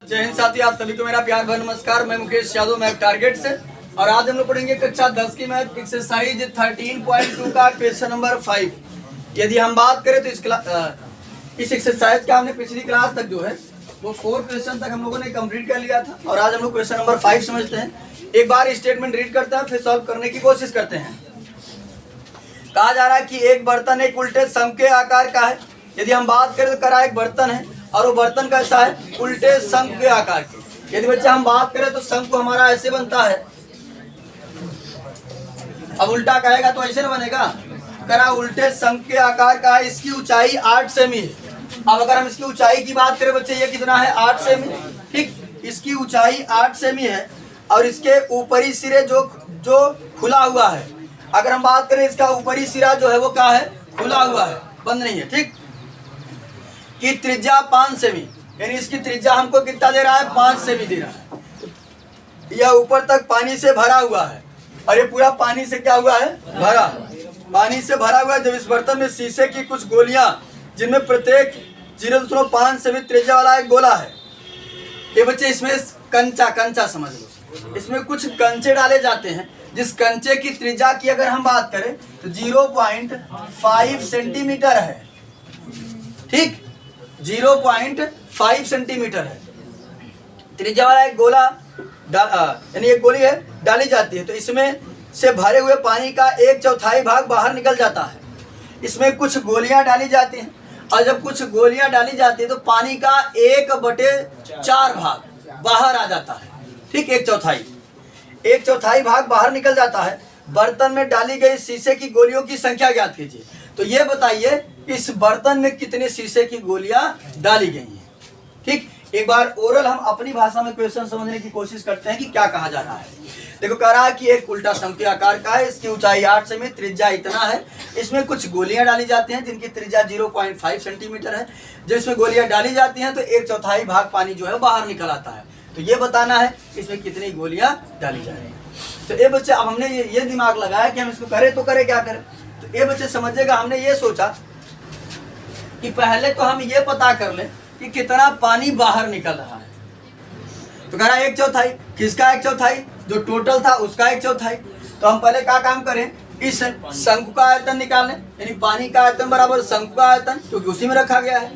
जय हिंद साथी, आप सभी को मेरा प्यार भरा नमस्कार। मैं मुकेश यादव, मैं टारगेट से, और आज हम लोग पढ़ेंगे कक्षा 10 की मैथ एक्सरसाइज 13.2 का क्वेश्चन नंबर 5। यदि हम बात करें तो इस एक्सरसाइज का हमने पिछली क्लास तक जो है वो 4 क्वेश्चन तक हम लोगों ने कंप्लीट कर लिया था, और आज हम लोग क्वेश्चन नंबर 5 समझते हैं। एक बार स्टेटमेंट रीड करते हैं, फिर सॉल्व करने की कोशिश करते हैं। कहा जा रहा है कि एक बर्तन एक उल्टे सम के आकार का है। यदि हम बात करें तो करा एक बर्तन है और वो बर्तन कैसा है, उल्टे शंख के आकार के। यदि बच्चे हम बात करें तो शंख को हमारा ऐसे बनता है, अब उल्टा कहेगा तो ऐसे ना बनेगा। करा उल्टे शंख के आकार का है, इसकी ऊंचाई 8 सेमी है। अब अगर हम इसकी ऊंचाई की बात करें बच्चे, ये कितना है, 8 सेमी। ठीक, इसकी ऊंचाई 8 सेमी है और इसके ऊपरी सिरे जो खुला हुआ है, अगर हम बात करें इसका ऊपरी सिरा जो है वो क्या है, खुला हुआ है, बंद नहीं है। ठीक, की त्रिज्या 5 सेमी, यानी इसकी त्रिज्या हमको कितना दे रहा है, 5 सेमी दे रहा है। यह ऊपर तक पानी से भरा हुआ है, और ये पूरा पानी से क्या हुआ है, भरा, पानी से भरा हुआ है। जब इस बर्तन में शीशे की कुछ गोलियां, जिनमें प्रत्येक 0.5 सेमी त्रिज्या वाला एक गोला है। ये बच्चे इसमें कंचा समझ लो, इसमें कुछ कंचे डाले जाते हैं। जिस कंचे की त्रिज्या की अगर हम बात करें तो 0.5 सेंटीमीटर है। ठीक, 0.5 सेंटीमीटर है त्रिज्या वाला एक गोला, यानी एक गोली है, डाली जाती है। तो इसमें से भरे हुए पानी का 1/4 भाग बाहर निकल जाता है। इसमें कुछ गोलियां डाली जाती हैं, और जब कुछ गोलियां डाली जाती है तो पानी का 1/4 भाग बाहर आ जाता है। ठीक, 1/4 भाग बाहर निकल जाता है। बर्तन में डाली गई शीशे की गोलियों की संख्या ज्ञात कीजिए। तो ये बताइए इस बर्तन में कितने शीशे की गोलियां डाली गई हैं। ठीक, एक बार ओरल हम अपनी भाषा में क्वेश्चन समझने की कोशिश करते हैं कि क्या कहा जा रहा है। देखो, कह रहा है कि एक उल्टा शंख के आकार का है, इसकी ऊंचाई 8 सेमी, त्रिज्या इतना है। इसमें कुछ गोलियां डाली जाती हैं जिनकी त्रिज्या 0.5 सेंटीमीटर है। जब इसमें गोलियां डाली जाती हैं तो 1/4 भाग पानी जो है बाहर निकल आता है। तो ये बताना है इसमें कितनी गोलियां डाली जा रही है। तो ये बच्चे, अब हमने ये दिमाग लगाया कि हम इसको करें तो करें, क्या करें। तो ये बच्चे समझेगा, हमने ये सोचा कि पहले तो हम ये पता कर लें कि कितना पानी बाहर निकल रहा है। तो कह रहा है 1/4, किसका 1/4, जो टोटल था उसका 1/4। तो हम पहले क्या काम करें, इस शंकु का आयतन निकाल लें, यानी पानी का आयतन बराबर शंकु का आयतन, क्योंकि उसी में रखा गया है।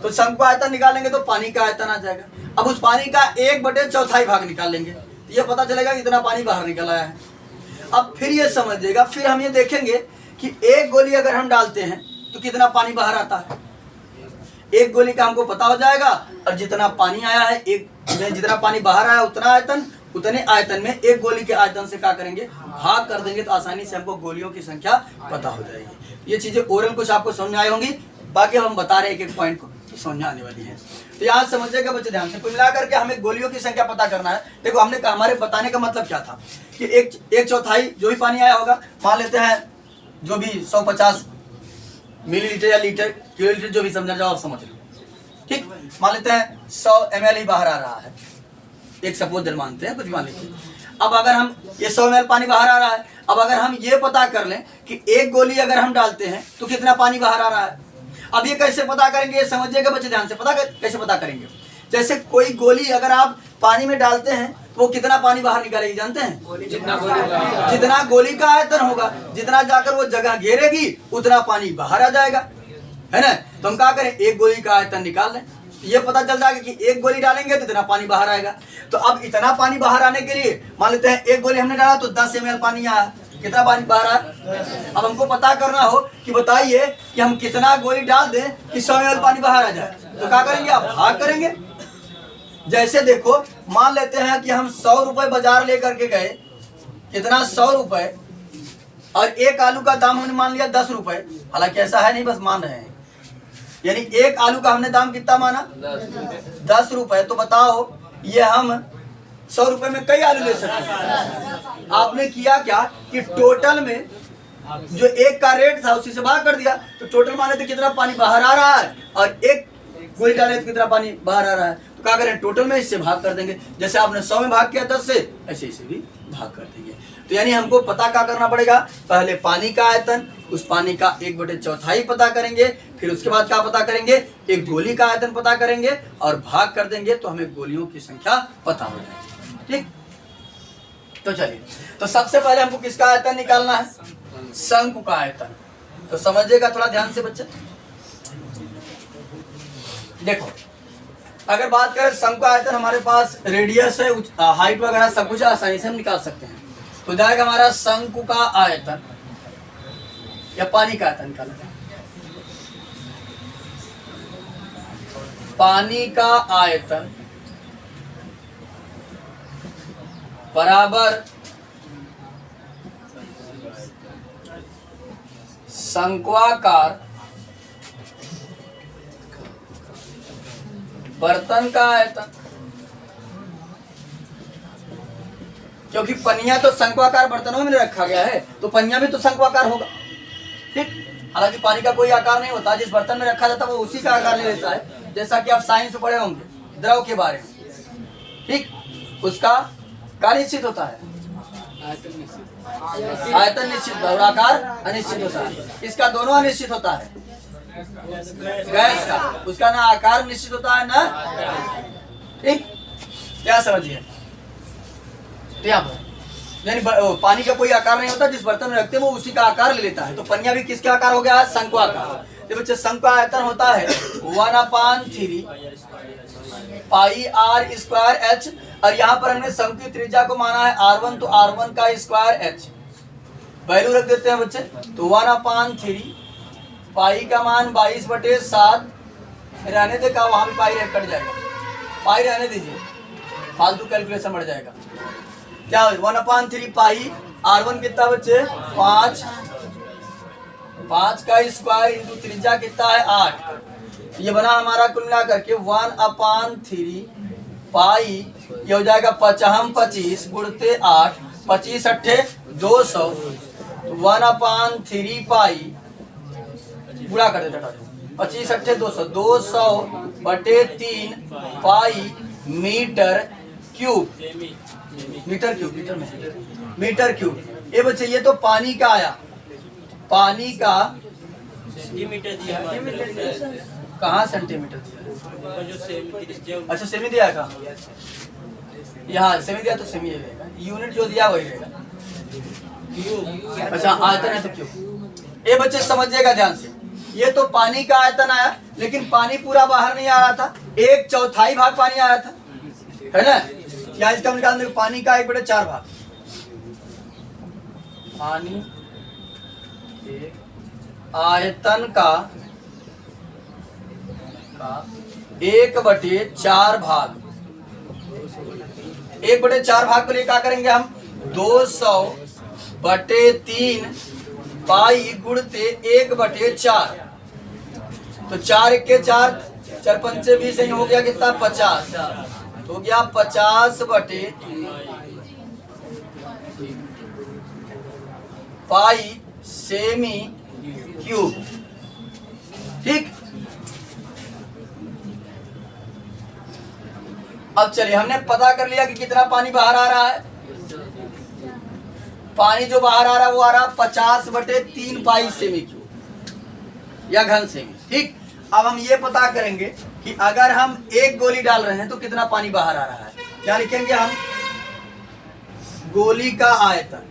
तो शंकु का आयतन निकालेंगे तो पानी का आयतन आ जाएगा। अब उस पानी का 1/4 भाग निकाल लेंगे, तो ये पता चलेगा कितना पानी बाहर निकल आया है। अब फिर ये समझिएगा, फिर हम ये देखेंगे कि एक गोली अगर हम डालते हैं तो कितना पानी बाहर आता है। एक गोली का हमको पता हो जाएगा, और जितना पानी आया है, जितना पानी बाहर आया उतना आयतन, उतने आयतन में एक गोली के आयतन से क्या करेंगे, भाग कर देंगे। तो आसानी से हमको गोलियों की संख्या पता हो जाएगी। ये चीजें ओरल कुछ आपको समझ में आई होंगी, बाकी हम बता रहे हैं एक एक पॉइंट को, समझ में आने वाली है। तो यहाँ समझिएगा बच्चे ध्यान से, कुल मिला करके हमें गोलियों की संख्या पता करना है। देखो, हमने हमारे बताने का मतलब क्या था कि 1/4 जो भी पानी आया होगा, मान लेते हैं जो भी 150 मिलीलीटर या लीटर, किलोलीटर, जो भी समझना चाहो समझ लो। ठीक, मान लेते हैं 100 ml ही बाहर आ रहा है, एक सपोज मानते हैं, कुछ मान लीजिए। अब अगर हम ये 100 ml पानी बाहर आ रहा है, अब अगर हम ये पता कर लें कि एक गोली अगर हम डालते हैं तो कितना पानी बाहर आ रहा है। अब ये कैसे पता करेंगे, ये समझिएगा बच्चे ध्यान से। कैसे पता करेंगे, जैसे कोई गोली अगर आप पानी में डालते हैं तो वो कितना पानी बाहर निकालेगी, जानते हैं, जितना गोली का आयतन होगा, जितना जाकर वो जगह घेरेगी उतना पानी बाहर आ जाएगा, है ना। तो हम क्या करें, एक गोली का आयतन निकाल लें, ये पता चल जाएगा कि एक गोली डालेंगे तो इतना पानी बाहर आएगा। तो अब इतना पानी बाहर आने के लिए मान लेते हैं एक गोली हमने डाला तो 10 ml पानी आया, कितना पानी बाहर आया। अब हमको पता करना हो कि बताइए कि हम कितना गोली डाल दें कि 100 ml पानी बाहर आ जाए, तो क्या करेंगे, आप भाग करेंगे। जैसे देखो, मान लेते हैं कि हम 100 रुपए बाजार लेकर के गए, कितना, 100 रुपए, और एक आलू का दाम हमने मान लिया 10 रुपए। हालांकि ऐसा है नहीं, बस मान रहे हैं, यानी एक आलू का हमने दाम कितना माना, 10 रुपए। तो बताओ, ये हम 100 रुपए में कई आलू ले सकते हैं। आपने किया क्या कि टोटल में जो एक का रेट था उसी से भाग कर दिया, तो टोटल माने तो कितना पानी बाहर आ रहा है, और एक गोली डाले तो कितना पानी बाहर आ रहा है, तो क्या करें, टोटल में इससे भाग कर देंगे। जैसे आपने 100 में भाग किया 10 से, ऐसे इसे भी भाग कर देंगे। तो यानी हमको पता क्या करना पड़ेगा, पहले पानी का आयतन, उस पानी का 1/4 पता करेंगे, फिर उसके बाद क्या पता करेंगे, एक गोली का आयतन पता करेंगे और भाग कर देंगे, तो हमें गोलियों की संख्या पता हो जाएगी। ठीक, तो चलिए, तो सबसे पहले हमको किसका आयतन निकालना है, शंकु का आयतन। तो समझिएगा थोड़ा ध्यान से बच्चे। देखो, अगर बात करें शंकु का आयतन, हमारे पास रेडियस है, हाइट वगैरह सब कुछ आसानी से हम निकाल सकते हैं। तो जाएगा हमारा शंकु का आयतन या पानी का आयतन निकालना, पानी का आयतन बराबर शंक्वाकार बर्तन का आयतन। क्योंकि पनिया तो शंक्वाकार बर्तनों में रखा गया है, तो पनिया भी तो शंक्वाकार होगा। ठीक, हालांकि पानी का कोई आकार नहीं होता, जिस बर्तन में रखा जाता है वो उसी का आकार ले लेता है। जैसा कि आप साइंस में पढ़े होंगे द्रव के बारे में। ठीक, उसका क्या निश्चित होता है, आयतन निश्चित और आकार अनिश्चित होता है। इसका दोनों अनिश्चित होता है, गैस का, उसका ना आकार निश्चित होता है ना। ठीक, क्या समझिए, यहाँ पर यानी पानी का कोई आकार नहीं होता, जिस बर्तन में रखते हैं वो उसी का आकार ले लेता है। तो पनिया भी किसके आकार हो गया है, शंक्वाकार। ये बच्चे शंकु का आयतन होता है 1/3 पाई r स्क्वायर h, और यहाँ पर हमने शंकु की त्रिज्या को माना है r1, तो r1 का स्क्वायर h वैल्यू रख देते हैं बच्चे। तो 1/3 पाई का मान 22/7, रहने दे का वहां भी पाई कट जाएगा, पाई रहने दीजिए, फालतू कैलकुलेशन बढ़ जाएगा। क्या 1/3 पाई, r1 कितना बच्चे 5, 5 का स्क्वायर इंटू त्रिज्या कितना है 8। ये बना हमारा कुल मिला करके 1/3 पाई, ये हो जाएगा 25 गुणते 8, 25 अट्ठे 200, 1/3 पाई गुणा कर देता, 25 अट्ठे 200, 200/3 pi metre cube, metre cube, metre में मीटर क्यूब। ये बच्चे ये तो पानी का आया, पानी का सेंटीमीटर दिया, कहाँ सेंटीमीटर दिया, अच्छा सेमी दिया का, यहाँ सेमी दिया तो सेमी रहेगा, यूनिट जो दिया वही रहेगा। अच्छा आयतन है तो क्यों, ये बच्चे समझिएगा ध्यान से। ये तो पानी का आयतन आया, लेकिन पानी पूरा बाहर नहीं आ रहा था, 1/4 भाग पानी आया था, है ना। क्या इसका निकाल देखो, पानी का 1/4 भाग, पानी के आयतन का 1/4 भाग, 1/4 भाग को लिए क्या करेंगे हम, 200/3 पाई गुणते 1/4। तो 4 1 के 4, 4 पंचे 20, हो गया कितना 50, हो गया 50/, पाई सेमी क्यूब। ठीक, अब चलिए हमने पता कर लिया कि कितना पानी बाहर आ रहा है। पानी जो बाहर आ रहा है वो आ रहा 50/3 पाई सेमी क्यूब या घन सेमी। ठीक, अब हम ये पता करेंगे कि अगर हम एक गोली डाल रहे हैं तो कितना पानी बाहर आ रहा है। क्या लिखेंगे हम, गोली का आयतन,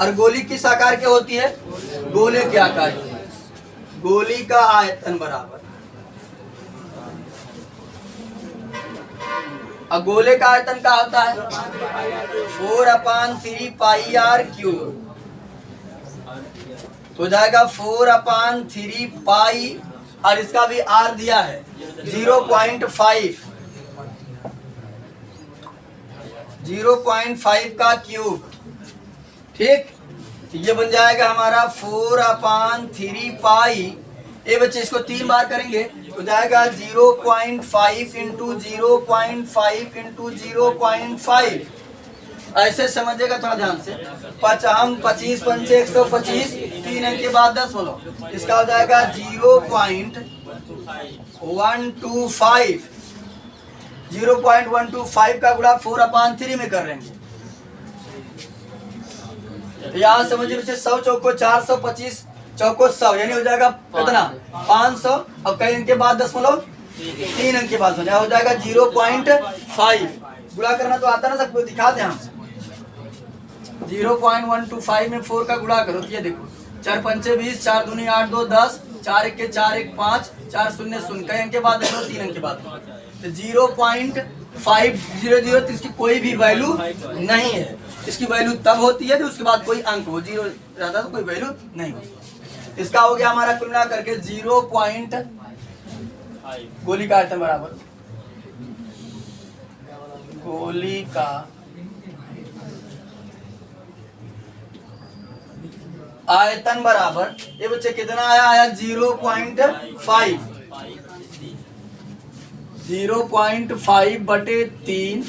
और गोली किस आकार की होती है, गोले के आकार की। गोली का आयतन बराबर, और गोले का आयतन क्या होता है 4/3 पाई r क्यूब, तो जाएगा 4/3 पाई, और इसका भी r दिया है 0.5 का क्यूब। ठीक, ये बन जाएगा हमारा 4/3 पाई। ये बच्चे इसको 3 बार करेंगे तो जाएगा 0.5 इंटू 0.5 इंटू 0.5। ऐसे समझिएगा थोड़ा ध्यान से। 25 पंचे 125, 3 अंक के बाद 10 बोलो, इसका हो जाएगा 0.25 125 0.125 का गुणा 4/3 में कर लेंगे। तो यहाँ समझिए बच्चे 100 चौको 425 चौको 100 यानी हो जाएगा कितना 500 और कई अंक के बाद 3 अंक के बाद हो जाएगा 0.5 गुणा करना तो आता ना सबको दिखाते हैं हम 0.125 में 4 का गुणा करो तो ये देखो 4 पंचे 20 4 दूनी 8 2 10 4 1 के 4 1 5 4 शून्य शून्य कई अंक के बाद 3 अंक के बाद तो 0.500 तो इसकी कोई भी वैल्यू नहीं है। इसकी वैल्यू तब होती है तो उसके बाद कोई अंक हो 0 रहता तो कोई वैल्यू नहीं होती। इसका हो गया हमारा कुल मिला करके 0.5 गोली का आयतन बराबर गोली का आयतन बराबर ये बच्चे कितना आया 0.5 बटे 3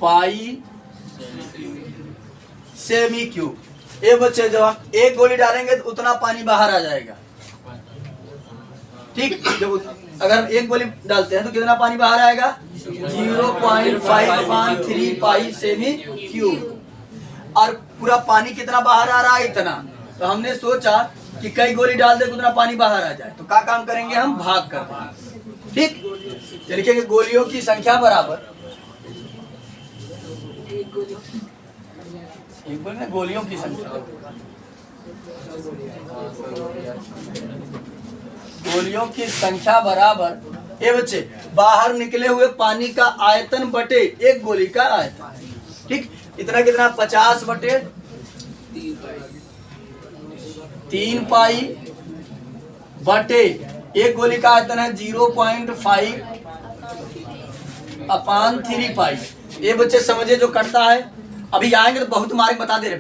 पाई सेमी क्यूब। ये बच्चे जब हम एक गोली डालेंगे तो उतना पानी बाहर आ जाएगा। ठीक जब अगर एक गोली डालते हैं तो कितना पानी बाहर आएगा 0.5/3 पाई सेमी क्यूब। और पूरा पानी कितना बाहर आ रहा है इतना। तो हमने सोचा कि कई गोली डाल दे तो उतना पानी बाहर आ जाए तो क्या काम करेंगे हम भाग कर देंगे। ठीक देखिए कि गोलियों की संख्या बराबर एक गोली गोलियों की संख्या गोलियों की संख्या बराबर ये बच्चे बाहर निकले हुए पानी का आयतन बटे एक गोली का आयतन। ठीक इतना कितना 50 बटे 3 पाई बटे एक गोली का आयतन है 0.5/3 पाई। ये बच्चे समझे जो करता है अभी आएंगे तो बहुत मार्क बता दे रहे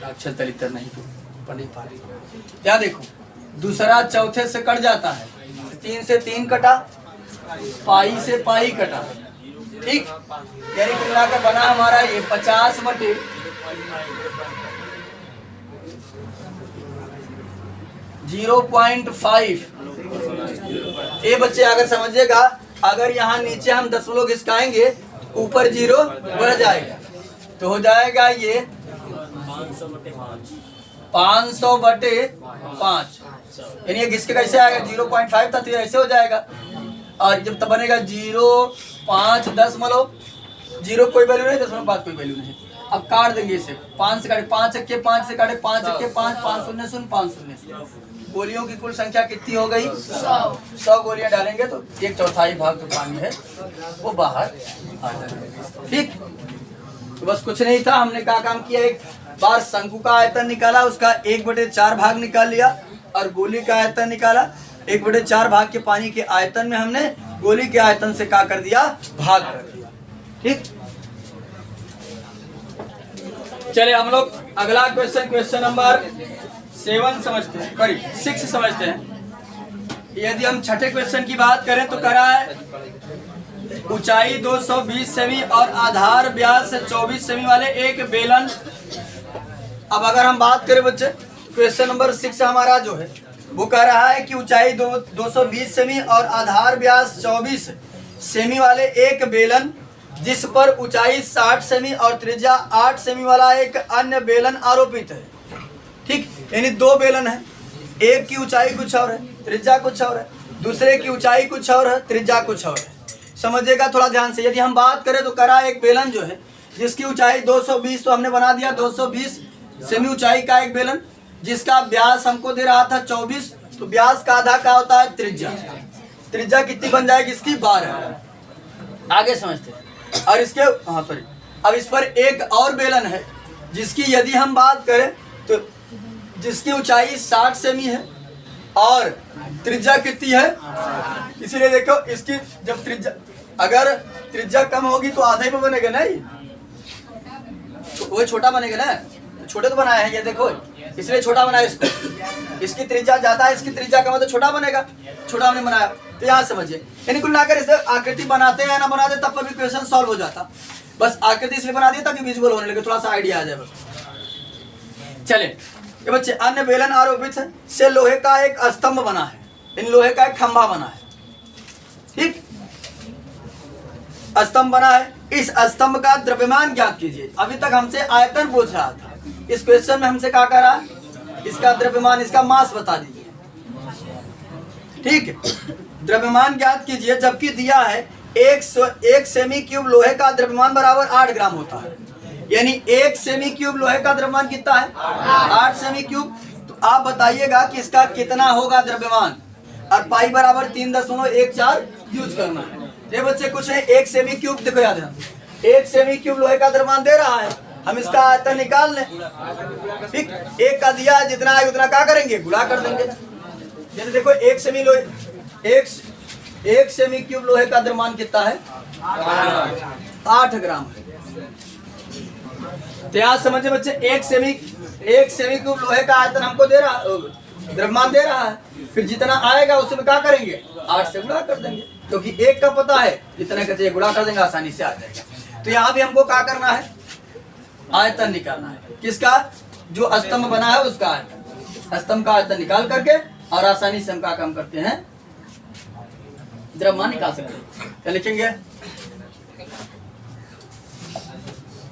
अक्षर दलितर नहीं तो पढ़ नहीं पा रहे। क्या देखो दूसरा चौथे से कट जाता है 3 से 3 कटा पाई से पाई कटा। ठीक यानी मिला कर बना हमारा ये 50 बटे 0.5। ये बच्चे अगर समझिएगा अगर यहाँ नीचे हम दशमलव घिसकाएंगे ऊपर 0 बढ़ जाएगा तो हो जाएगा ये 500 बटे 5 यानी ये घिसके कैसे आएगा 0.5 था तो ऐसे हो जाएगा। और जब तब बनेगा 0.5 दशमलव 0 कोई वैल्यू नहीं 0.5 कोई वैल्यू नहीं। अब काट देंगे इसे 5 से काटे 5 अक्के 5 से काटे 5 अक्के 5 5 शून्य शून्य 5 शून्य गोलियों की कुल संख्या कितनी हो गई 100 गोलियां डालेंगे तो 1/4 भाग जो पानी है वो बाहर आ जाएगा। ठीक तो बस कुछ नहीं था हमने क्या काम किया एक बार शंकु का आयतन निकाला उसका 1/4 भाग निकाल लिया और गोली का आयतन निकाला 1/4 भाग के पानी के आयतन में हमने गोली के आयतन से क्या कर दिया भाग कर दिया। ठीक चले हम लोग अगला क्वेश्चन नंबर 7 समझते हैं सॉरी 6 समझते हैं। यदि हम छठे क्वेश्चन की बात करें तो कह रहा है ऊंचाई 220 सेमी और आधार व्यास 24 सेमी वाले एक बेलन। अब अगर हम बात करें बच्चे क्वेश्चन नंबर 6 हमारा जो है वो कह रहा है कि ऊंचाई 220 सेमी और आधार व्यास 24 सेमी वाले एक बेलन जिस पर ऊंचाई 60 सेमी और त्रिज्या 8 सेमी वाला एक अन्य बेलन आरोपित है। ठीक यानी दो बेलन है एक की ऊंचाई कुछ और है त्रिज्या कुछ और है दूसरे की ऊंचाई कुछ और है त्रिज्या कुछ और है। समझिएगा थोड़ा ध्यान से। यदि हम बात करें तो करा एक बेलन जो है जिसकी ऊंचाई 220 तो हमने बना दिया 220 सेमी ऊंचाई का एक बेलन जिसका व्यास हमको दे रहा था 24 तो व्यास का आधा क्या होता है त्रिज्या। त्रिज्या कितनी बन जाएगी इसकी 12। आगे समझते हैं और इसके अब इस पर एक और बेलन है जिसकी यदि हम बात करें तो जिसकी ऊंचाई 60 सेमी है और त्रिज्या कितनी है इसीलिए देखो इसकी जब त्रिज्या अगर त्रिज्या कम होगी तो आधे पे बनेगा ना तो वो छोटा बनेगा ना छोटे तो बनाया है ये देखो इसलिए छोटा बनाया इसको। इसकी त्रिज्या ज्यादा है इसकी त्रिज्या कम है तो छोटा बनेगा छोटा हमने बनाया। तो यहाँ समझिए यानी कुल मिलाकर इसे आकृति बनाते हैं ना बनाते तब पर भी क्वेश्चन सॉल्व हो जाता। बस आकृति इसलिए बना दी ताकि विजुअल होने लगे थोड़ा सा आइडिया आ जाए बस। चले ये बच्चे अन्य बेलन आरोपित से लोहे का एक स्तंभ बना है, इन लोहे का एक खंभा बना है, ठीक, स्तंभ बना है। इस स्तंभ का द्रव्यमान ज्ञात कीजिए। अभी तक हमसे आयतन पूछ रहा था, इस क्वेश्चन में हमसे क्या कह रहा है, इसका द्रव्यमान, इसका मास बता दीजिए, ठीक है। द्रव्यमान ज्ञात कीजिए, जबकि दिया है 1 सेमी क्यूब लोहे का द्रव्यमान बराबर 8 ग्राम होता है, यानी 1 सेमी क्यूब लोहे का द्रव्यमान कितना है, 8 सेमी क्यूब। तो आप बताइएगा कि इसका कितना होगा द्रव्यमान, और पाई बराबर 3.14 यूज करना है। ये बच्चे कुछ है 1 सेमी क्यूब, देखो याद है 1 सेमी क्यूब लोहे का द्रव्यमान दे रहा है, हम इसका आयतन निकाल लें, ठीक। 1 का दिया है, जितना है उतना क्या करेंगे, गुणा कर देंगे। जैसे देखो 1 सेमी क्यूब लोहे का द्रव्यमान कितना है, 8 ग्राम है। तो याद समझे बच्चे, 1 सेमी क्यूब लोहे का आयतन हमको दे रहा, द्रव्यमान दे रहा है, फिर जितना आएगा उसमें क्या करेंगे, 8 से गुणा कर देंगे, क्योंकि 1 का पता है, जितना का चाहिए गुणा कर देंगे, आसानी से आ जाएगा। तो यहाँ भी हमको क्या करना है, आयतन निकालना है, किसका, जो स्तंभ बना है उसका आयतन, स्तंभ का आयतन निकाल करके और आसानी से हम क्या काम करते हैं, द्रव्यमान निकाल सकते हैं। क्या लिखेंगे,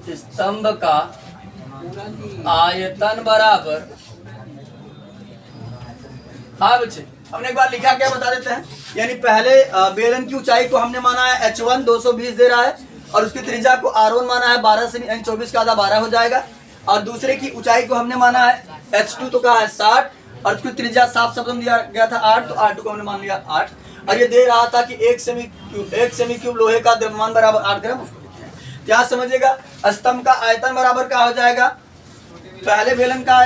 स्तंभ का आयतन बराबर, हाँ बच्चे हमने एक बार लिखा, क्या बता देते हैं, यानी पहले बेलन की ऊंचाई को हमने माना है h1 220 दे रहा है, और उसकी त्रिज्या को r1 माना है 12 से, 24 का आधा 12 हो जाएगा, और दूसरे की ऊंचाई को हमने माना है h2 तो कहा है 60, और उसकी त्रिज्या साफ शब्द में दिया गया था 8, तो r2 को हमने मान लिया 8, और ये दे रहा था कि 1 सेमी क्यूब लोहे का द्रव्यमान बराबर 8 ग्राम। क्या समझिएगा, स्तंभ का आयतन बराबर क्या हो जाएगा, पहले बेलन का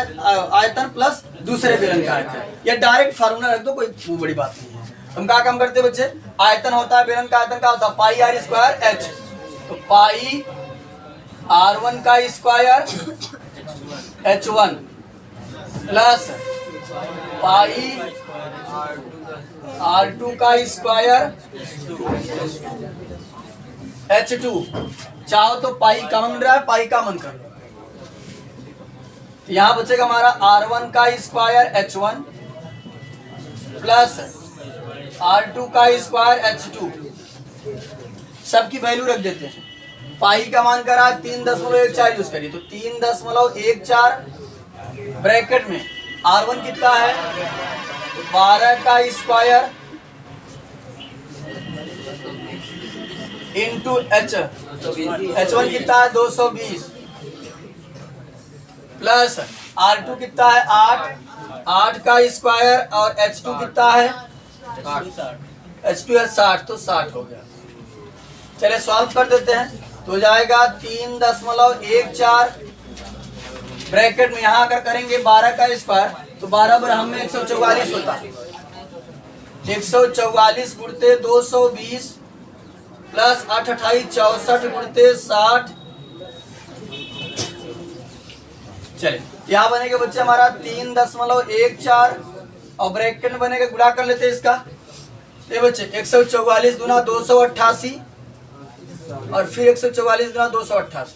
आयतन प्लस दूसरे बेलन का आयतन, ये डायरेक्ट फार्मूला रख दो, कोई बड़ी बात नहीं है। हम क्या काम करते हैं बच्चे, आयतन होता है, बेलन का आयतन क्या होता है, पाई आर स्क्वायर एच, तो पाई r1 का square h1 plus pi r2 का स्क्वायर h2, चाहो तो पाई कॉमन रहा है, पाई कॉमन कर लो, यहाँ बचेगा हमारा r1 का स्क्वायर h1 प्लस r2 का स्क्वायर h2, सबकी वैल्यू रख देते हैं। पाई का मान करा 3.14 यूज करिए, तो 3.14 ब्रैकेट में r1 कितना है, 12 का स्क्वायर इंटू h1 कितना है 220 प्लस r2 कितना है 8 का स्क्वायर, और h2 कितना है, h2 है 60, तो 60 हो गया। चले सॉल्व कर देते हैं, तो हो जाएगा 3.14 ब्रैकेट में, यहाँ अगर करेंगे 12 का स्क्वायर, तो 12 बराबर में 144 होता है, 144 गुणते 220 प्लस 8 28 64 गुणते 60। चलिए यहाँ बनेगा बच्चे हमारा 3.14, और ब्रैकेट में बनेगा, गुणा कर लेते हैं इसका, ये बच्चे 144 गुना 288, और फिर 144 गुना 288,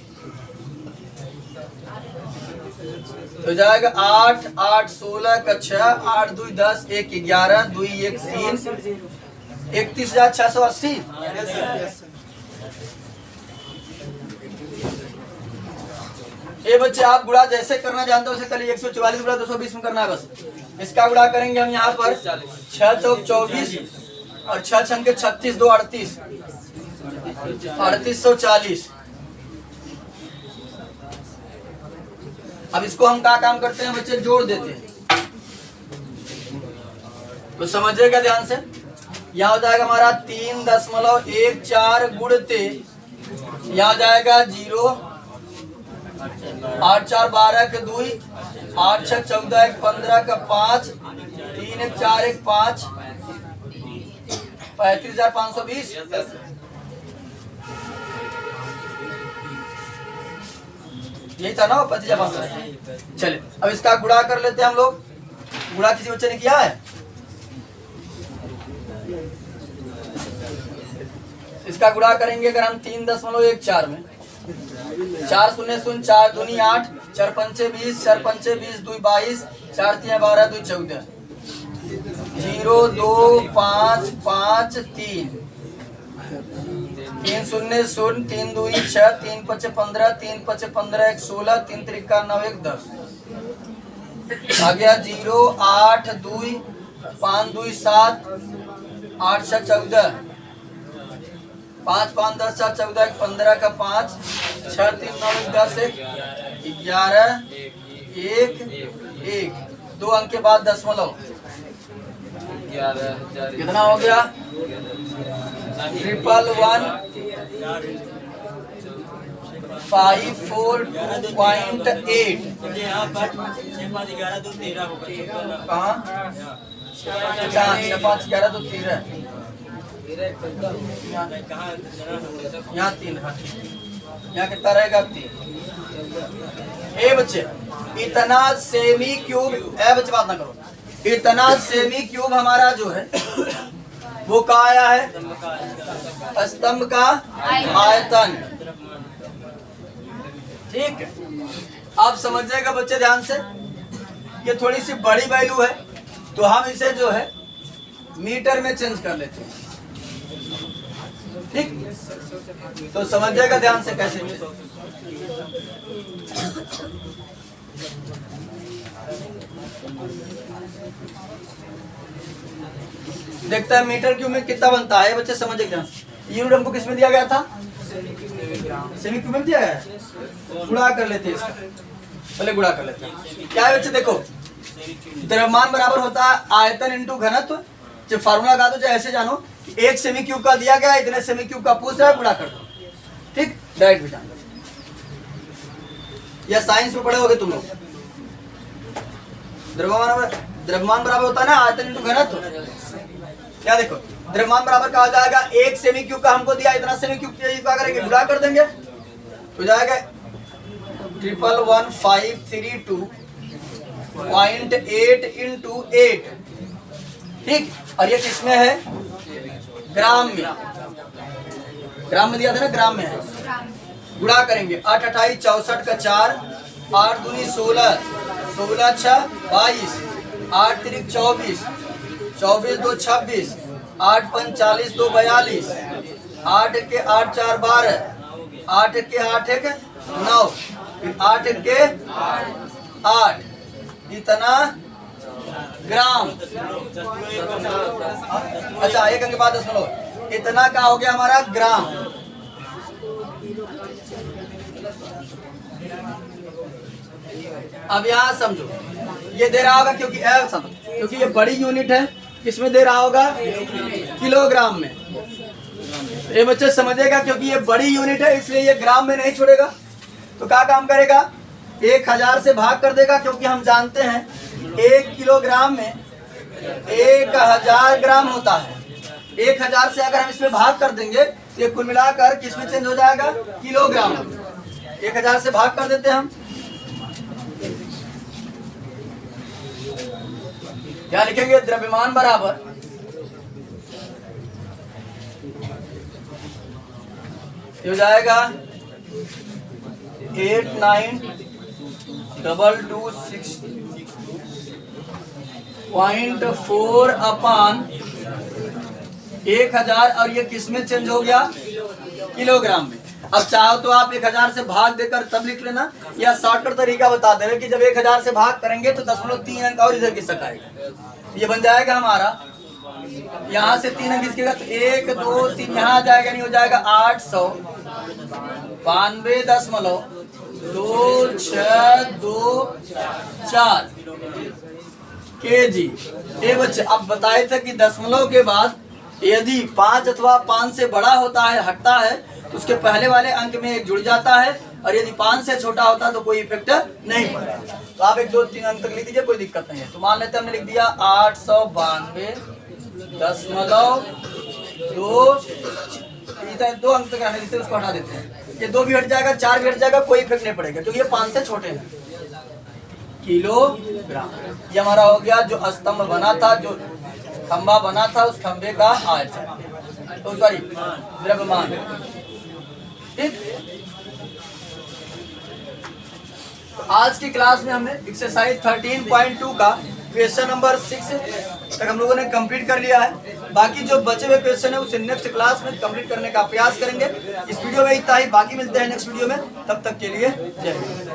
तो जाएगा 8 8 16 का 6, 8 2 10, 1 11, 2 1 3, 31,680। ये बच्चे आप गुणा जैसे करना जानते हो, उसे कल 144 गुणा 220 में करना है बस। इसका गुणा करेंगे हम यहाँ पर 6 चौक 24 और 6 छंके 36 2 38, 3840। अब इसको हम क्या काम करते हैं बच्चे, जोड़ देते हैं, तो समझिएगा ध्यान से। यहाँ हो जाएगा हमारा 3.14 गुणते, यहाँ हो जाएगा 0, 8 4 12 के 2, 8 6 14 1 15 का 5, 3 1 4 1 5, 35,520। यही था ना 35,520। चलिए अब इसका गुणा कर लेते हैं हम लोग। गुणा किसी बच्चे ने किया है? इसका गुणा करेंगे अगर हम 3.14 में, 4 0 0 4 दूनी 8, चार पंचे 20, 4 पंचे 20, 2 22, 4 3 12, 2 14, 0 2 5 5 3, 3 0 0, 3 2 6, 3 5 15, 3 5 15, 1 16, 3 3 9 1 10, आ गया 0 8 2 5 2 7, 8 6 14, 5 5 10 7 14, 15 का 5, 6 3 9 10 11 1 1, 2 अंक के बाद दशमलव, कितना हो गया 111 542.8। यहाँ पर 6 5 11 2 13 होगा। कहाँ 4 6 5 11 2 13, यहाँ 3, यहाँ कितना रहेगा 3। ए बच्चे इतना सेमी क्यूब, ए बच्चे बात ना करो, इतना सेमी क्यूब हमारा जो है वो क्या आया है, स्तंभ का आयतन। ठीक है, आप समझिएगा बच्चे ध्यान से, ये थोड़ी सी बड़ी वैल्यू है तो हम इसे जो है मीटर में चेंज कर लेते हैं। ठीक, तो समझिएगा ध्यान से कैसे। देखता है मीटर क्यूब में कितना बनता है बच्चे, समझिए ध्यान से। यूनिट हमको किस में दिया गया था, सेमी क्यूब में दिया गया है। गुणा कर लेते हैं इसका, पहले गुणा कर लेते हैं। क्या है बच्चे, देखो द्रव्यमान बराबर होता है आयतन इंटू घनत्व। जब फार्मूला गा दो, जो ऐसे जानो कि एक सेमी क्यूब का दिया गया, इतने सेमी क्यूब का पूछ रहा है, गुणा कर दो। ठीक, डायरेक्ट भी जान लो, या साइंस में पढ़े होगे तुम लोग। द्रव्यमान बराबर होता है ना आयतन इंटू घनत्व। क्या देखो, द्रव्यमान बराबर कहा जाएगा एक सेमी क्यूब का हमको दिया, इतना सेमी क्यूब क्या करेंगे, गुणा कर देंगे, हो जाएगा 111,532.8 इंटू 8। ठीक, और ये किसमें है, ग्राम में, ग्राम में दिया था ना, ग्राम में है। गुणा करेंगे 8 28 64 का 4, 8 दूनी 16, 16 6 22, 8 3 24, 24 2 26, 8 5 40 2 42, 8 के 8 4 12, 8 के 8 1 9, 8 के 8, इतना ग्राम। अच्छा, एक अंक के बाद दशमलव, इतना का हो गया हमारा ग्राम। अब यहाँ समझो, ये दे रहा होगा क्योंकि क्योंकि ये बड़ी यूनिट है, किसमें दे रहा होगा, किलोग्राम में। ये बच्चे समझेगा, क्योंकि ये बड़ी यूनिट है इसलिए ये ग्राम में नहीं छोड़ेगा। तो क्या काम करेगा, 1000 से भाग कर देगा, क्योंकि हम जानते हैं 1 किलोग्राम में 1000 ग्राम होता है। 1000 से अगर हम इसमें भाग कर देंगे तो ये कुल मिलाकर किसमें चेंज हो जाएगा, किलोग्राम। 1000 से भाग कर देते हैं हम, क्या लिखेंगे, द्रव्यमान बराबर ये हो जाएगा 89,226.4 अपान 1000, और ये किस में चेंज हो गया, किलोग्राम में। अब चाहो तो आप 1000 से भाग देकर तब लिख लेना, या शॉर्टकट तरीका बता दे रहे कि जब 1000 से भाग करेंगे तो 0.3 अंक और इधर घिसक आएगा, ये बन जाएगा हमारा, यहाँ से 3 अंक घिसकेगा तो 1 2 3 यहाँ आ जाएगा, नहीं हो जाएगा 892.2624 kg। ये बच्चे अब बताए थे कि दशमलव के बाद यदि 5 अथवा 5 से बड़ा होता है, हटता है, तो उसके पहले वाले अंक में एक जुड़ जाता है, और यदि 5 से छोटा होता है तो कोई इफेक्ट नहीं पड़ेगा। तो आप 1 2 3 अंक तक लिख दीजिए, कोई दिक्कत नहीं है। तो मान लेते हमने लिख दिया 892.2, 2 अंक तक रहने देते हैं, उसको हटा देते हैं। ये 2 भी हट जाएगा, 4 भी हट जाएगा, कोई इफेक्ट नहीं पड़ेगा, क्योंकि ये 5 से छोटे हैं। किलोग्राम, ये हमारा हो गया जो स्तंभ बना था, जो खंबा बना था, उस खंबे का आयतन, तो सॉरी द्रव्यमान। ठीक, तो आज की क्लास में हमने एक्सरसाइज 13.2 का क्वेश्चन नंबर 6 तक हम लोगों ने कंप्लीट कर लिया है। बाकी जो बचे हुए क्वेश्चन है उसे नेक्स्ट क्लास में कंप्लीट करने का प्रयास करेंगे। इस वीडियो में इतना ही, बाकी मिलते हैं नेक्स्ट वीडियो में, तब तक के लिए जय हिंद।